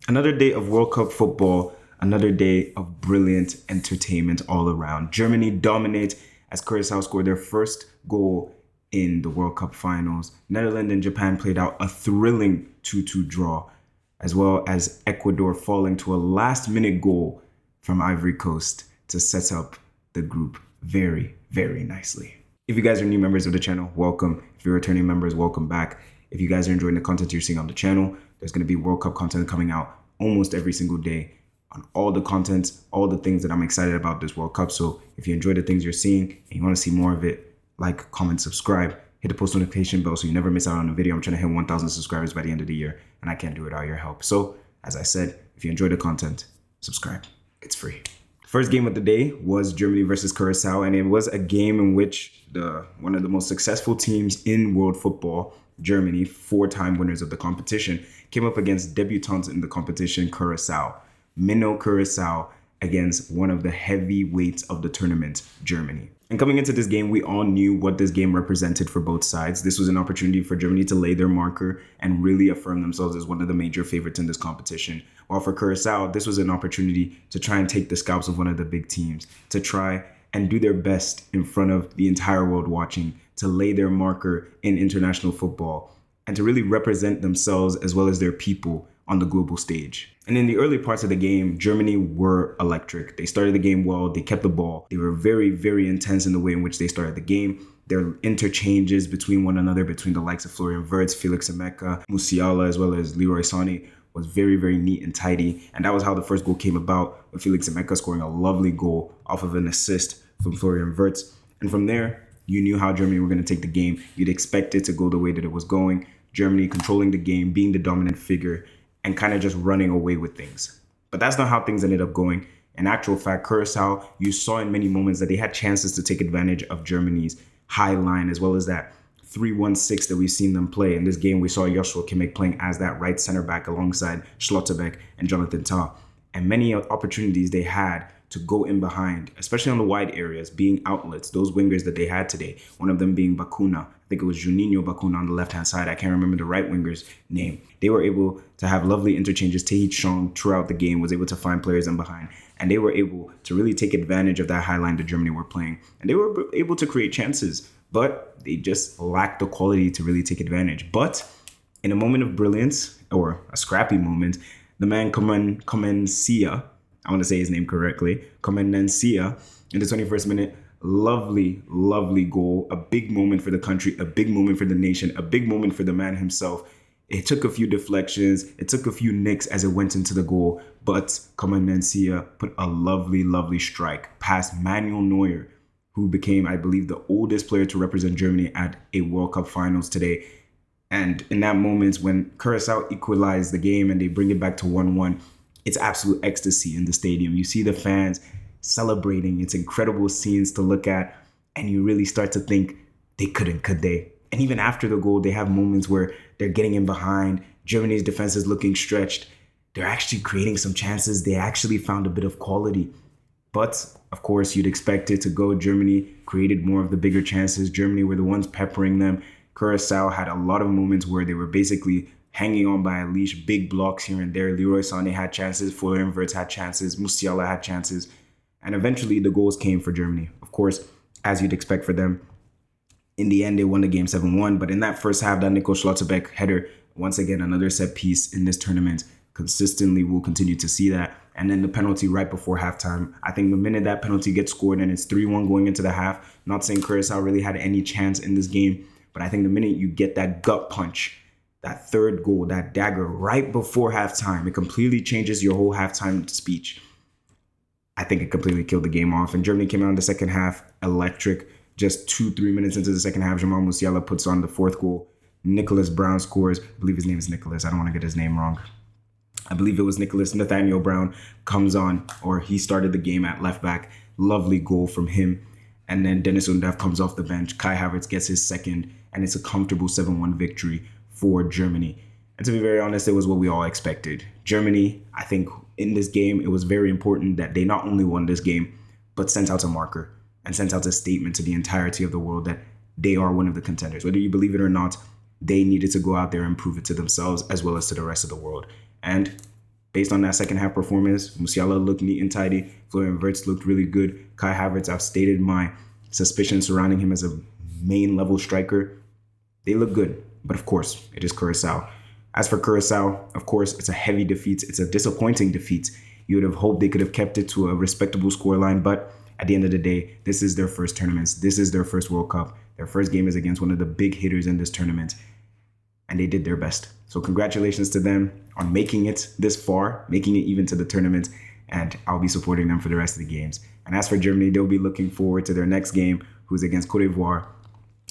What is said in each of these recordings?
Another day of World Cup football, another day of brilliant entertainment all around. Germany dominate as Curacao scored their first goal in the World Cup finals. Netherlands and Japan played out a thrilling 2-2 draw, as well as Ecuador falling to a last-minute goal from Ivory Coast to set up the group very, very nicely. If you guys are new members of the channel, welcome. If you're returning members, welcome back. If you guys are enjoying the content you're seeing on the channel, there's going to be World Cup content coming out almost every single day on all the content, all the things that I'm excited about this World Cup. So if you enjoy the things you're seeing and you want to see more of it, like, comment, subscribe, hit the post notification bell so you never miss out on a video. I'm trying to hit 1,000 subscribers by the end of the year, and I can't do it without your help. So as I said, if you enjoy the content, subscribe. It's free. First game of the day was Germany versus Curacao, and it was a game in which one of the most successful teams in world football, Germany, 4-time winners of the competition, came up against debutants in the competition, Curacao. Minnow Curacao against one of the heavyweights of the tournament, Germany. And coming into this game, we all knew what this game represented for both sides. This was an opportunity for Germany to lay their marker and really affirm themselves as one of the major favorites in this competition. While for Curacao, this was an opportunity to try and take the scalps of one of the big teams, to try and do their best in front of the entire world watching, to lay their marker in international football, and to really represent themselves as well as their people on the global stage. And in the early parts of the game, Germany were electric. They started the game well, they kept the ball. They were very, very intense in the way in which they started the game. Their interchanges between one another, between the likes of Florian Wirtz, Felix Emeka, Musiala, as well as Leroy Sané, was very, very neat and tidy. And that was how the first goal came about, with Felix Emeka scoring a lovely goal off of an assist from Florian Wirtz. And from there, you knew how Germany were going to take the game. You'd expect it to go the way that it was going. Germany controlling the game, being the dominant figure, and kind of just running away with things. But that's not how things ended up going. In actual fact, Curacao, you saw in many moments that they had chances to take advantage of Germany's high line, as well as that 3-1-6 that we've seen them play. In this game, we saw Joshua Kimmich playing as that right center back alongside Schlotterbeck and Jonathan Tah. And many opportunities they had to go in behind, especially on the wide areas, being outlets, those wingers that they had today, one of them being Bakuna. I think it was Juninho Bakuna on the left-hand side. I can't remember the right winger's name. They were able to have lovely interchanges. Tahith Chong throughout the game was able to find players in behind, and they were able to really take advantage of that high line that Germany were playing. And they were able to create chances, but they just lacked the quality to really take advantage. But in a moment of brilliance, or a scrappy moment, the man Comencia, I want to say his name correctly, Comencia, in the 21st minute, lovely, lovely goal. A big moment for the country, a big moment for the nation, a big moment for the man himself. It took a few deflections, it took a few nicks as it went into the goal, but Comencia put a lovely, lovely strike past Manuel Neuer, who became, I believe, the oldest player to represent Germany at a World Cup finals today. And in that moment, when Curacao equalized the game and they bring it back to 1-1, it's absolute ecstasy in the stadium. You see the fans celebrating. It's incredible scenes to look at. And you really start to think, they couldn't, could they? And even after the goal, they have moments where they're getting in behind. Germany's defense is looking stretched. They're actually creating some chances. They actually found a bit of quality. But, of course, you'd expect it to go. Germany created more of the bigger chances. Germany were the ones peppering them. Curacao had a lot of moments where they were basically hanging on by a leash, big blocks here and there. Leroy Sané had chances, Florian Wirtz had chances, Musiala had chances, and eventually the goals came for Germany. Of course, as you'd expect for them, in the end, they won the game 7-1, but in that first half, that Nico Schlotterbeck header, once again, another set piece in this tournament. Consistently, we'll continue to see that. And then the penalty right before halftime. I think the minute that penalty gets scored and it's 3-1 going into the half, not saying Curacao really had any chance in this game, but I think the minute you get that gut punch, that third goal, that dagger right before halftime, it completely changes your whole halftime speech. I think it completely killed the game off. And Germany came out in the second half electric. Just 2-3 minutes into the second half, Jamal Musiala puts on the fourth goal. Nicholas Brown scores. I believe his name is Nicholas. I don't want to get his name wrong. I believe it was Nicholas. Nathaniel Brown comes on, or he started the game at left back. Lovely goal from him. And then Dennis Undav comes off the bench. Kai Havertz gets his second, and it's a comfortable 7-1 victory for Germany. And to be very honest, it was what we all expected. Germany, I think in this game, it was very important that they not only won this game, but sent out a marker and sent out a statement to the entirety of the world that they are one of the contenders. Whether you believe it or not, they needed to go out there and prove it to themselves as well as to the rest of the world. And Based on that second half performance, Musiala looked neat and tidy. Florian Wirtz looked really good. Kai Havertz, I've stated my suspicion surrounding him as a main level striker. They look good, but of course, it is Curacao. As for Curacao, of course, it's a heavy defeat. It's a disappointing defeat. You would have hoped they could have kept it to a respectable scoreline, but at the end of the day, this is their first tournaments. This is their first World Cup. Their first game is against one of the big hitters in this tournament, and they did their best. So congratulations to them on making it this far, making it even to the tournament, and I'll be supporting them for the rest of the games. And as for Germany, they'll be looking forward to their next game, who's against Cote d'Ivoire,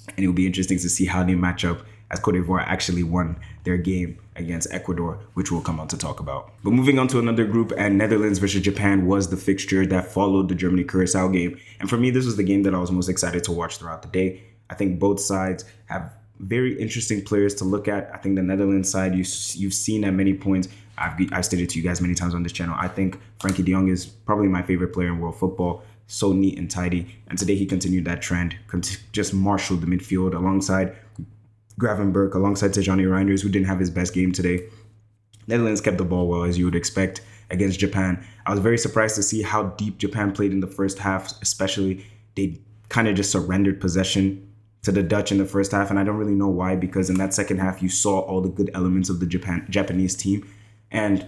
and it'll be interesting to see how they match up, as Cote d'Ivoire actually won their game against Ecuador, which we'll come on to talk about. But moving on to another group, and Netherlands versus Japan was the fixture that followed the Germany-Curacao game. And for me, this was the game that I was most excited to watch throughout the day. I think both sides have very interesting players to look at. I think the Netherlands side, you've seen at many points, I've stated to you guys many times on this channel, I think Frankie de Jong is probably my favorite player in world football. So neat and tidy. And today he continued that trend, just marshaled the midfield alongside Gravenberch, alongside Tijani Reinders, who didn't have his best game today. Netherlands kept the ball well, as you would expect, against Japan. I was very surprised to see how deep Japan played in the first half, especially. They kind of just surrendered possession to the Dutch in the first half, and I don't really know why, because in that second half, you saw all the good elements of the Japanese team. And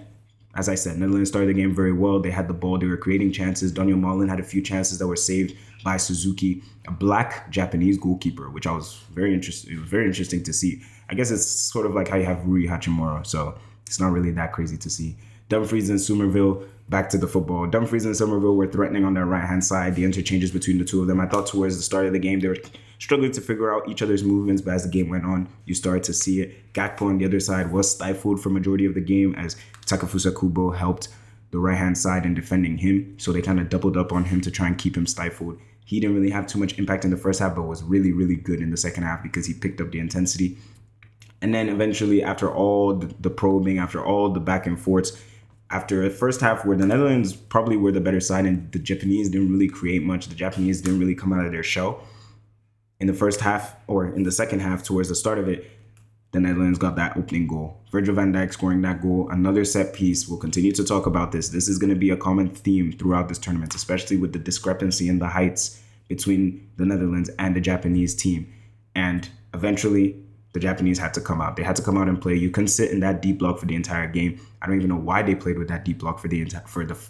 as I said, Netherlands started the game very well. They had the ball. They were creating chances. Daniel Malin had a few chances that were saved by Suzuki, a black Japanese goalkeeper, which I was very interested. It was very interesting to see. I guess it's sort of like how you have Rui Hachimura, so it's not really that crazy to see. Dumfries and Somerville, back to the football. Dumfries and Somerville were threatening on their right-hand side. The interchanges between the two of them, I thought towards the start of the game, they were struggling to figure out each other's movements, but as the game went on, you started to see it. Gakpo on the other side was stifled for majority of the game as Takafusa Kubo helped the right-hand side in defending him, so they kind of doubled up on him to try and keep him stifled. He didn't really have too much impact in the first half, but was really, really good in the second half because he picked up the intensity. And then eventually, after all the probing, after all the back and forths, after the first half where the Netherlands probably were the better side and the Japanese didn't really create much, the Japanese didn't really come out of their shell. In the first half, or in the second half, towards the start of it, the Netherlands got that opening goal. Virgil van Dijk scoring that goal, another set piece. We'll continue to talk about this. This is going to be a common theme throughout this tournament, especially with the discrepancy in the heights between the Netherlands and the Japanese team. And eventually, the Japanese had to come out. They had to come out and play. You couldn't sit in that deep block for the entire game. I don't even know why they played with that deep block for the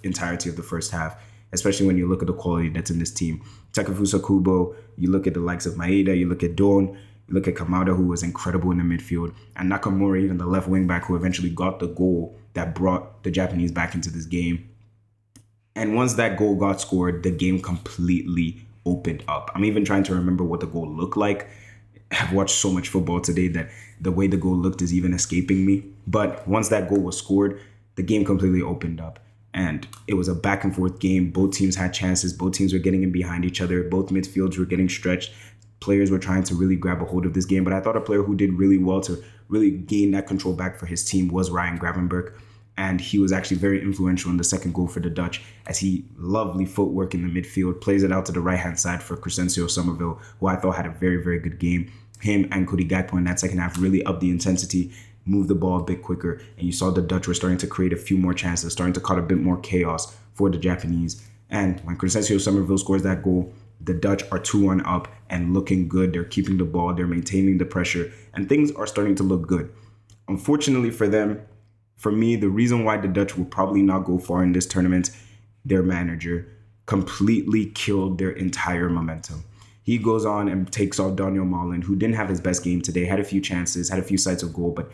entirety of the first half, especially when you look at the quality that's in this team. Takafusa Kubo, you look at the likes of Maeda, you look at Don, you look at Kamada, who was incredible in the midfield, and Nakamura, even the left wing back, who eventually got the goal that brought the Japanese back into this game. And once that goal got scored, the game completely opened up. I'm even trying to remember what the goal looked like. I've watched so much football today that the way the goal looked is even escaping me. But once that goal was scored, the game completely opened up. And it was a back and forth game. Both teams had chances. Both teams were getting in behind each other. Both midfields were getting stretched. Players were trying to really grab a hold of this game. But I thought a player who did really well to really gain that control back for his team was Ryan Gravenberch. And he was actually very influential in the second goal for the Dutch, as he lovely footwork in the midfield, plays it out to the right-hand side for Crescencio Somerville, who I thought had a very, very good game. Him and Cody Gakpo in that second half really upped the intensity, moved the ball a bit quicker, and you saw the Dutch were starting to create a few more chances, starting to cause a bit more chaos for the Japanese. And when Crescencio Somerville scores that goal, the Dutch are 2-1 up and looking good. They're keeping the ball, they're maintaining the pressure, and things are starting to look good. Unfortunately for them, for me, the reason why the Dutch will probably not go far in this tournament, their manager completely killed their entire momentum. He goes on and takes off Daniel Malin, who didn't have his best game today, had a few chances, had a few sights of goal, but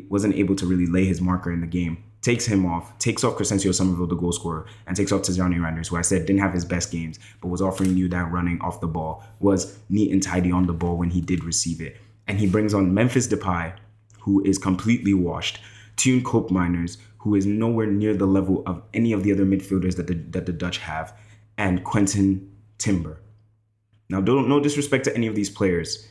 wasn't able to really lay his marker in the game. Takes him off, takes off Crescencio Somerville, the goal scorer, and takes off Tijani Reinders, who I said didn't have his best games, but was offering you that running off the ball, was neat and tidy on the ball when he did receive it. And he brings on Memphis Depay, who is completely washed, Tune Koopmeiners, who is nowhere near the level of any of the other midfielders that the Dutch have, and Quentin Timber. Now, no disrespect to any of these players,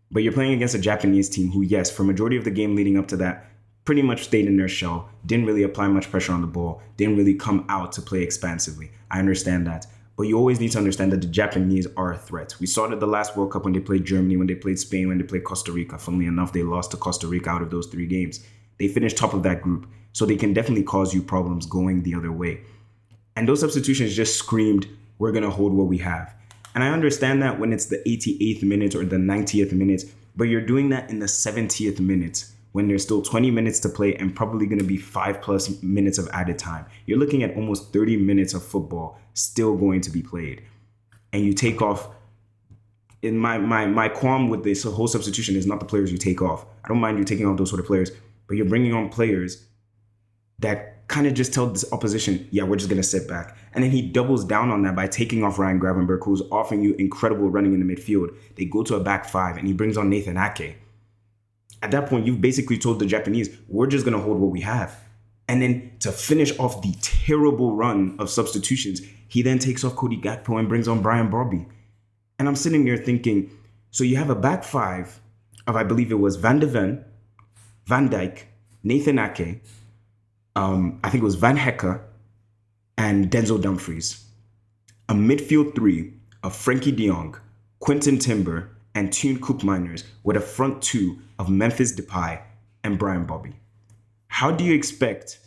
but you're playing against a Japanese team who, yes, for majority of the game leading up to that, pretty much stayed in their shell, didn't really apply much pressure on the ball, didn't really come out to play expansively. I understand that. But you always need to understand that the Japanese are a threat. We saw it at the last World Cup when they played Germany, when they played Spain, when they played Costa Rica. Funnily enough, they lost to Costa Rica out of those 3 games. They finished top of that group. So they can definitely cause you problems going the other way. And those substitutions just screamed, we're going to hold what we have. And I understand that when it's the 88th minute or the 90th minute, but you're doing that in the 70th minute when there's still 20 minutes to play and probably going to be 5+ minutes of added time. You're looking at almost 30 minutes of football still going to be played. And you take off. In my qualm with this whole substitution is not the players you take off. I don't mind you taking off those sort of players, but you're bringing on players that kind of just tell this opposition, yeah, we're just going to sit back. And then he doubles down on that by taking off Ryan Gravenberch, who's offering you incredible running in the midfield. They go to a back five, and he brings on Nathan Ake. At that point, you've basically told the Japanese, we're just going to hold what we have. And then to finish off the terrible run of substitutions, he then takes off Cody Gakpo and brings on Brian Brobby. And I'm sitting there thinking, so you have a back five of, I believe it was Van de Ven, Van Dijk, Nathan Ake, I think it was Van Hecke, and Denzel Dumfries. A midfield three of Frankie de Jong, Quentin Timber, and Tune Koopmeiners with a front two of Memphis Depay and Brian Brobby. How do you expect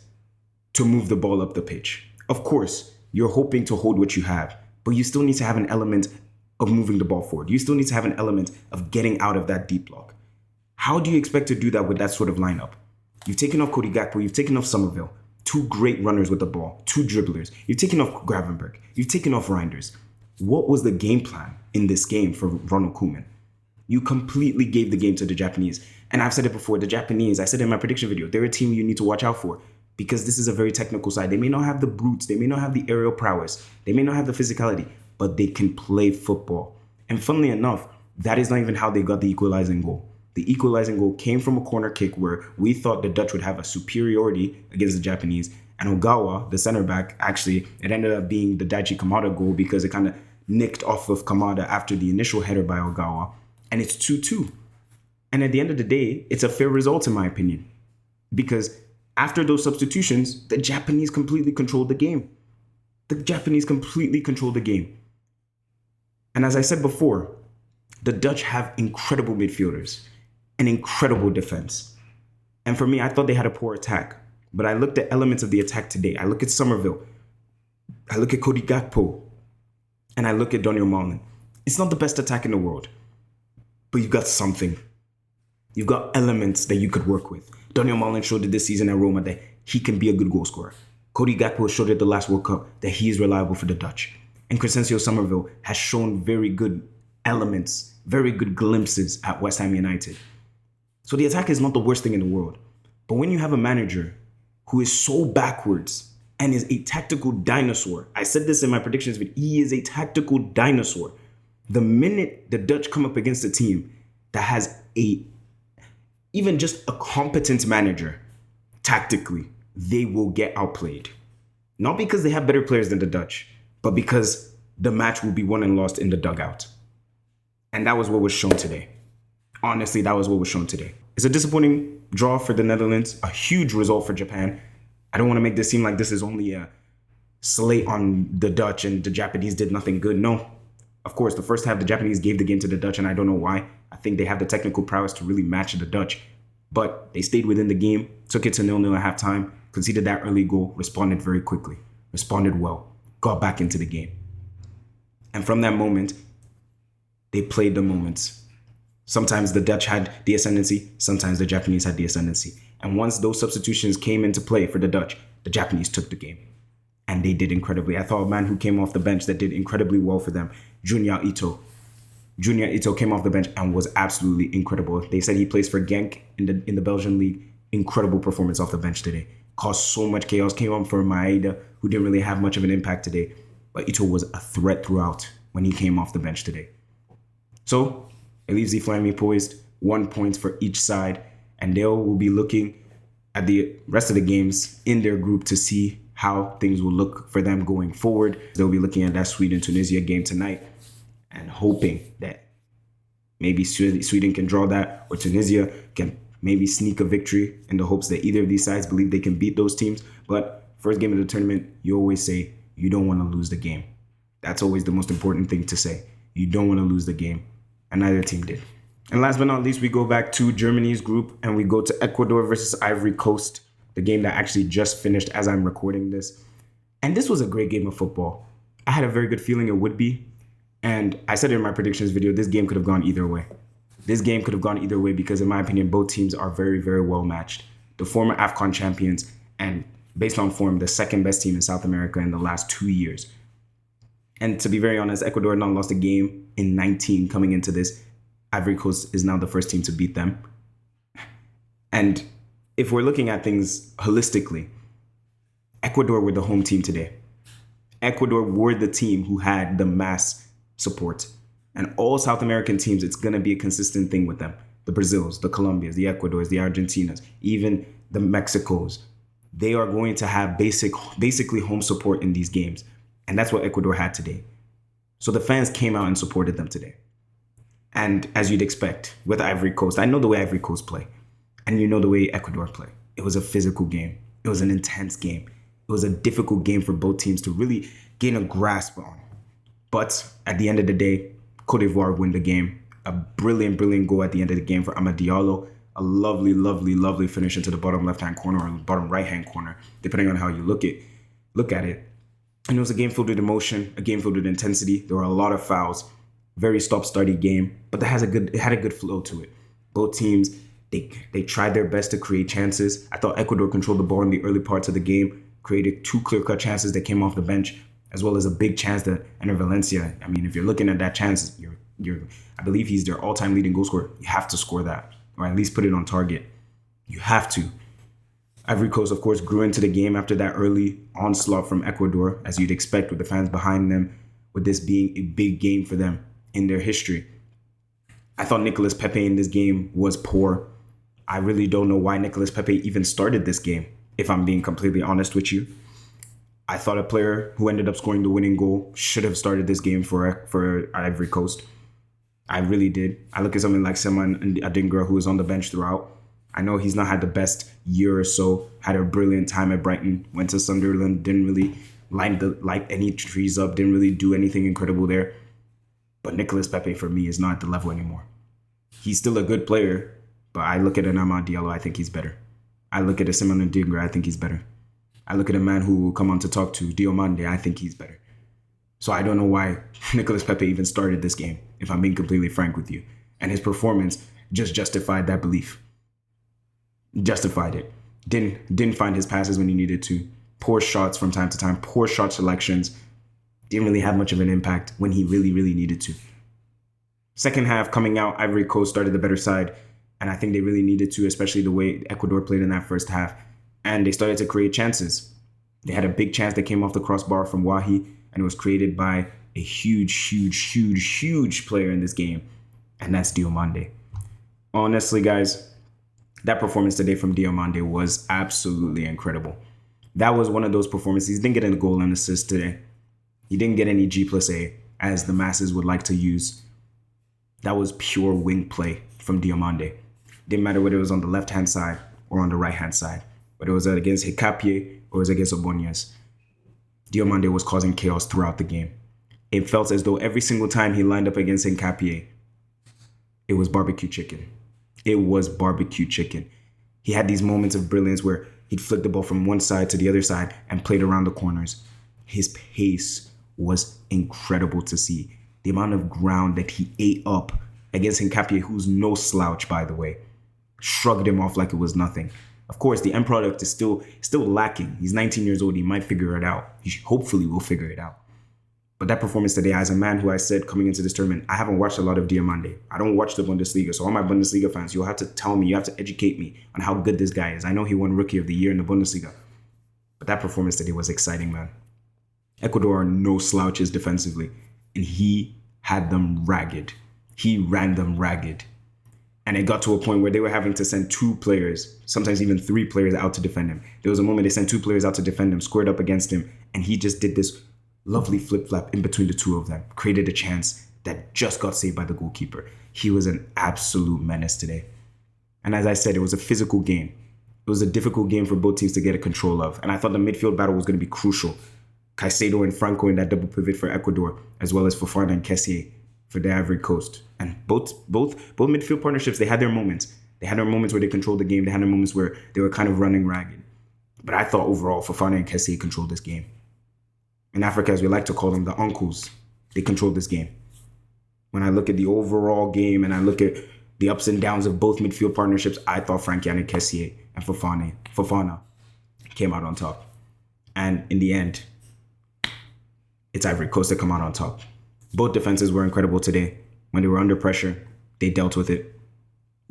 to move the ball up the pitch? Of course, you're hoping to hold what you have, but you still need to have an element of moving the ball forward. You still need to have an element of getting out of that deep block. How do you expect to do that with that sort of lineup? You've taken off Cody Gakpo, you've taken off Somerville, two great runners with the ball, two dribblers. You've taken off Gravenberch, you've taken off Reinders. What was the game plan in this game for Ronald Koeman? You completely gave the game to the Japanese. And I've said it before, the Japanese, I said it in my prediction video, they're a team you need to watch out for because this is a very technical side. They may not have the brutes, they may not have the aerial prowess, they may not have the physicality, but they can play football. And funnily enough, that is not even how they got the equalizing goal. The equalizing goal came from a corner kick where we thought the Dutch would have a superiority against the Japanese. And Ogawa, the center back, actually, it ended up being the Daichi Kamada goal because it kind of nicked off of Kamada after the initial header by Ogawa. And it's 2-2. And at the end of the day, it's a fair result in my opinion. Because after those substitutions, the Japanese completely controlled the game. The Japanese completely controlled the game. And as I said before, the Dutch have incredible midfielders. An incredible defense. And for me, I thought they had a poor attack. But I looked at elements of the attack today. I look at Somerville. I look at Cody Gakpo. And I look at Daniel Malin. It's not the best attack in the world. But you've got something. You've got elements that you could work with. Daniel Malin showed it this season at Roma that he can be a good goal scorer. Cody Gakpo showed it the last World Cup that he is reliable for the Dutch. And Crescencio Somerville has shown very good elements, very good glimpses at West Ham United. So the attack is not the worst thing in the world. But when you have a manager who is so backwards and is a tactical dinosaur, I said this in my predictions, but he is a tactical dinosaur. The minute the Dutch come up against a team that has even just a competent manager, tactically, they will get outplayed. Not because they have better players than the Dutch, but because the match will be won and lost in the dugout. And that was what was shown today. Honestly, that was what was shown today. It's a disappointing draw for the Netherlands, a huge result for Japan. I don't want to make this seem like this is only a slate on the Dutch and the Japanese did nothing good. No. Of course, the first half, the Japanese gave the game to the Dutch, and I don't know why. I think they have the technical prowess to really match the Dutch. But they stayed within the game, took it to 0-0 at halftime, conceded that early goal, responded very quickly, responded well, got back into the game. And from that moment, they played the moments. Sometimes the Dutch had the ascendancy, sometimes the Japanese had the ascendancy. And once those substitutions came into play for the Dutch, the Japanese took the game. And they did incredibly. I thought a man who came off the bench that did incredibly well for them, Junya Ito. Junya Ito came off the bench and was absolutely incredible. They said he plays for Genk in the Belgian league. Incredible performance off the bench today. Caused so much chaos. Came on for Maeda, who didn't really have much of an impact today. But Ito was a threat throughout when he came off the bench today. So it leaves the Flammy poised, 1 point for each side, and they will be looking at the rest of the games in their group to see how things will look for them going forward. They'll be looking at that Sweden-Tunisia game tonight and hoping that maybe Sweden can draw that or Tunisia can maybe sneak a victory in the hopes that either of these sides believe they can beat those teams. But first game of the tournament, you always say you don't want to lose the game. That's always the most important thing to say. You don't want to lose the game. And neither team did. And last but not least, we go back to Germany's group and we go to Ecuador versus Ivory Coast, the game that actually just finished as I'm recording this. And this was a great game of football. I had a very good feeling it would be. And I said it in my predictions video, this game could have gone either way. This game could have gone either way because, in my opinion, both teams are very, very well matched. The former AFCON champions and, based on form, the second best team in South America in the last 2 years. And to be very honest, Ecuador had not lost a game in 19 coming into this. Ivory Coast is now the first team to beat them. And if we're looking at things holistically, Ecuador were the home team today. Ecuador were the team who had the mass support. And all South American teams, it's going to be a consistent thing with them. The Brazils, the Colombias, the Ecuadors, the Argentinas, even the Mexicos. They are going to have basically home support in these games. And that's what Ecuador had today. So the fans came out and supported them today. And as you'd expect with Ivory Coast, I know the way Ivory Coast play. And you know the way Ecuador play. It was a physical game. It was an intense game. It was a difficult game for both teams to really gain a grasp on. But at the end of the day, Cote d'Ivoire win the game. A brilliant, brilliant goal at the end of the game for Amad Diallo. A lovely, lovely, lovely finish into the bottom left-hand corner or bottom right-hand corner, depending on how you look at it. And it was a game filled with emotion, a game filled with intensity. There were a lot of fouls. Very stop-starty game, but it had a good flow to it. Both teams, they tried their best to create chances. I thought Ecuador controlled the ball in the early parts of the game, created 2 clear-cut chances that came off the bench, as well as a big chance that Ener Valencia. I mean, if you're looking at that chance, I believe he's their all-time leading goal scorer. You have to score that, or at least put it on target. You have to. Ivory Coast, of course, grew into the game after that early onslaught from Ecuador, as you'd expect with the fans behind them, with this being a big game for them in their history. I thought Nicolas Pepe in this game was poor. I really don't know why Nicolas Pepe even started this game, if I'm being completely honest with you. I thought a player who ended up scoring the winning goal should have started this game for Ivory Coast. I really did. I look at someone like Seman Adingra, who was on the bench throughout. I know he's not had the best year or so, had a brilliant time at Brighton, went to Sunderland, didn't really light any trees up, didn't really do anything incredible there. But Nicolas Pepe, for me, is not at the level anymore. He's still a good player, but I look at an Amad Diallo, I think he's better. I look at a Seman Adingra, I think he's better. I look at a man who will come on to talk to Diomande, I think he's better. So I don't know why Nicolas Pepe even started this game, if I'm being completely frank with you. And his performance just justified that belief. Justified it. Didn't find his passes when he needed to. Poor shots from time to time. Poor shot selections. Didn't really have much of an impact when he really, really needed to. Second half coming out, Ivory Coast started the better side. And I think they really needed to, especially the way Ecuador played in that first half. And they started to create chances. They had a big chance that came off the crossbar from Wahi. And it was created by a huge player in this game. And that's Diomande. Honestly, guys, that performance today from Diomande was absolutely incredible. That was one of those performances. He didn't get a goal and assist today. He didn't get any G+A, as the masses would like to use. That was pure wing play from Diomande. Didn't matter whether it was on the left-hand side or on the right-hand side. Whether it was against Hikapie or it was against Obonias. Diomande was causing chaos throughout the game. It felt as though every single time he lined up against Hikapie, it was barbecue chicken. It was barbecue chicken. He had these moments of brilliance where he'd flick the ball from one side to the other side and played around the corners. His pace was incredible to see. The amount of ground that he ate up against Hikapie, who's no slouch, by the way, shrugged him off like it was nothing. Of course, the end product is still lacking. He's 19 years old. He might figure it out. He hopefully will figure it out. But that performance today, as a man who I said coming into this tournament, I haven't watched a lot of Diomande. I don't watch the Bundesliga. So all my Bundesliga fans, you'll have to tell me, you have to educate me on how good this guy is. I know he won Rookie of the Year in the Bundesliga. But that performance today was exciting, man. Ecuador are no slouches defensively. And he had them ragged. He ran them ragged. And it got to a point where they were having to send 2 players, sometimes even 3 players out to defend him. There was a moment they sent 2 players out to defend him, squared up against him, and he just did this lovely flip-flap in between the 2 of them, created a chance that just got saved by the goalkeeper. He was an absolute menace today. And as I said, it was a physical game. It was a difficult game for both teams to get a control of. And I thought the midfield battle was going to be crucial. Caicedo and Franco in that double pivot for Ecuador, as well as Fofana and Kessié. for the Ivory Coast. And both midfield partnerships, they had their moments. They had their moments where they controlled the game. They had their moments where they were kind of running ragged. But I thought overall, Fofana and Kessie controlled this game. In Africa, as we like to call them, the uncles, they controlled this game. When I look at the overall game and I look at the ups and downs of both midfield partnerships, I thought Frankiane Kessie and Fofana came out on top. And in the end, it's Ivory Coast that come out on top. Both defenses were incredible today. When they were under pressure, they dealt with it.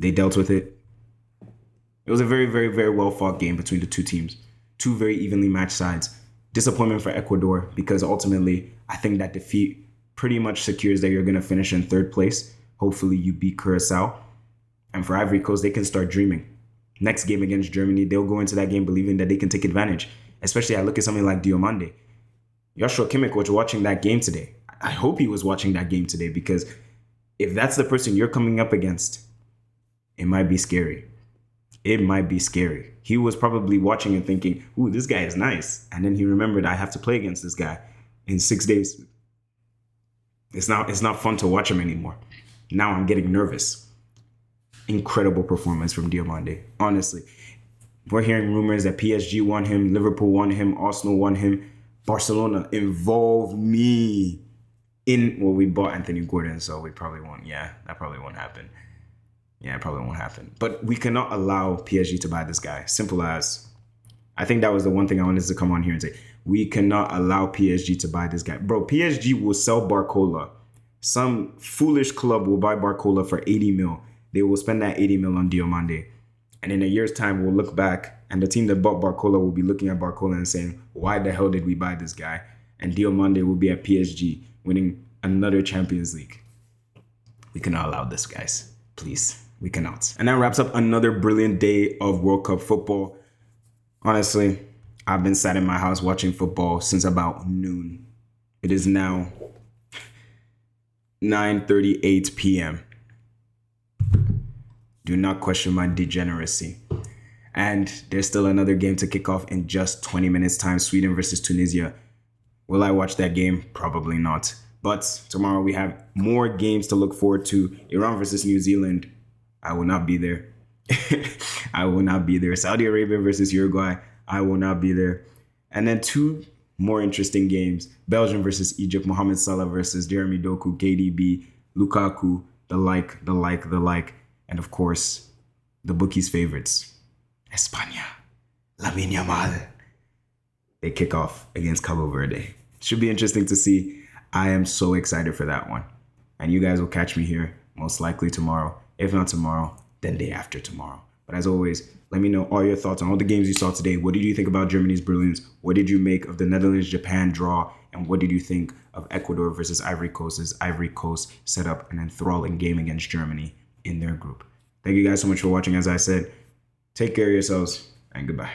It was a very, very, very well fought game between the two teams. Two very evenly matched sides. Disappointment for Ecuador because ultimately, I think that defeat pretty much secures that you're going to finish in third place. Hopefully, you beat Curacao. And for Ivory Coast, they can start dreaming. Next game against Germany, they'll go into that game believing that they can take advantage. Especially, I look at something like Diomande. Joshua Kimmich was watching that game today. I hope he was watching that game today because if that's the person you're coming up against, it might be scary. He was probably watching and thinking, ooh, this guy is nice. And then he remembered, I have to play against this guy in 6 days. It's not fun to watch him anymore. Now I'm getting nervous. Incredible performance from Diomande. Honestly, we're hearing rumors that PSG won him, Liverpool won him, Arsenal won him. Barcelona involve me in, well, we bought Anthony Gordon, so we probably won't. Yeah, that probably won't happen. But we cannot allow PSG to buy this guy. Simple as. I think that was the one thing I wanted to come on here and say. We cannot allow PSG to buy this guy. Bro, PSG will sell Barcola. Some foolish club will buy Barcola for 80 mil. They will spend that 80 mil on Diomande. And in a year's time, we'll look back and the team that bought Barcola will be looking at Barcola and saying, why the hell did we buy this guy? And Diomande will be at PSG winning another Champions League. We cannot allow this, guys. Please, we cannot. And that wraps up another brilliant day of World Cup football. Honestly, I've been sat in my house watching football since about noon. It is now 9:38 p.m. Do not question my degeneracy. And there's still another game to kick off in just 20 minutes time. Sweden versus Tunisia. Will I watch that game? Probably not. But tomorrow we have more games to look forward to. Iran versus New Zealand. I will not be there. Saudi Arabia versus Uruguay. I will not be there. And then two more interesting games. Belgium versus Egypt. Mohamed Salah versus Jeremy Doku, KDB, Lukaku, the like. And of course, the bookies' favorites, España, Lamine Yamal. They kick off against Cabo Verde. Should be interesting to see. I am so excited for that one. And you guys will catch me here most likely tomorrow. If not tomorrow, then day after tomorrow. But as always, let me know all your thoughts on all the games you saw today. What did you think about Germany's brilliance? What did you make of the Netherlands-Japan draw? And what did you think of Ecuador versus Ivory Coast as Ivory Coast set up an enthralling game against Germany in their group? Thank you guys so much for watching. As I said, take care of yourselves and goodbye.